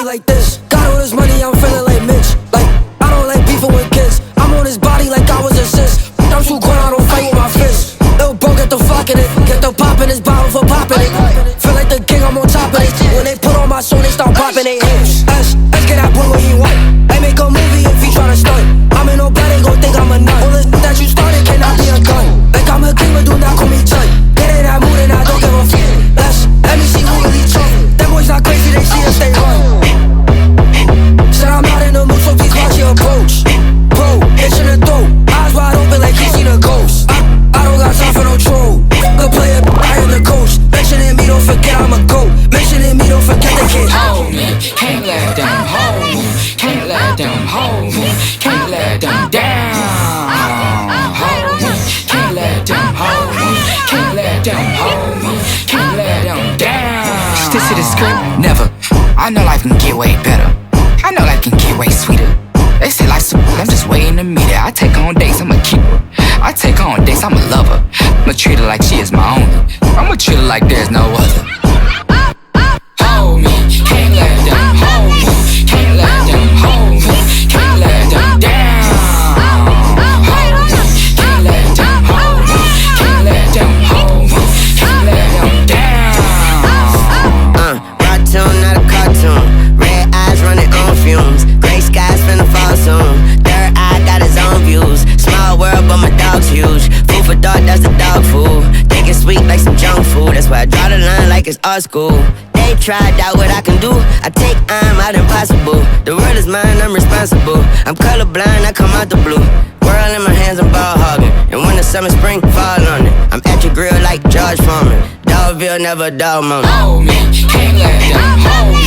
like this. Got all this money, I'm feeling like Mitch. Like, I don't like beefing with kids. I'm on his body like I was a sis. I'm too grown, I don't fight with my fists. Lil bro, get the fuck in it. Get the pop in his bottle for popping it. Feel like the king, I'm on top of it. When they put on my song, they start popping their hips. Let's get that boy what he want. They make a movie if he tryna stunt. I'm in no bed, they gon' think I'm a nut. All this that you started cannot be undone. Like I'm a king, but do not call me Chun. Get in that mood and I don't give a fuck. Let me see who really trump. Them boys not crazy, they see us, they run. Said I'm not in the mood, so please watch your approach. Bro, itch in the throat, eyes wide open like he seen a ghost. I don't got time for no troll. Good player, I am the coach. Mentioning me, don't forget I'm a GOAT. Mentioning me, don't forget the kid. Hold me, can't let them hold me. Can't let them hold me. Can't let them down. Hold me, can't let them hold me. Can't let them hold me. Can't let them down. Stick to the script, never. I know life can get way better. I know life can get way sweeter. They say life's super, I'm just waiting to meet it. I take her on dates, I'm a keeper. I take her on dates, I'm a lover. I'ma treat her like she is my only. I'ma treat her like there's no other. Hold me, can't let them hold me. Can't let them hold me. Can't let them down. Hold me, can't let them hold me. Can't let them hold me. Can't let them down. Rock tune, not a cartoon. Red eyes running on fumes. Gray skies finna fall soon. Third eye got his own views. Small world, but my dog's huge. Food for thought, that's the dog food. Think it's sweet like some junk food. That's why I draw the line like it's art school. They tried out what I can do. I take I'm out impossible. The world is mine, I'm responsible. I'm colorblind, I come out the blue. World in my hands, I'm ball hogging. And when the summer, spring, fall on it. I'm at your grill like George Foreman. Dogville, never dog moment. Hold me, can't let them hold me.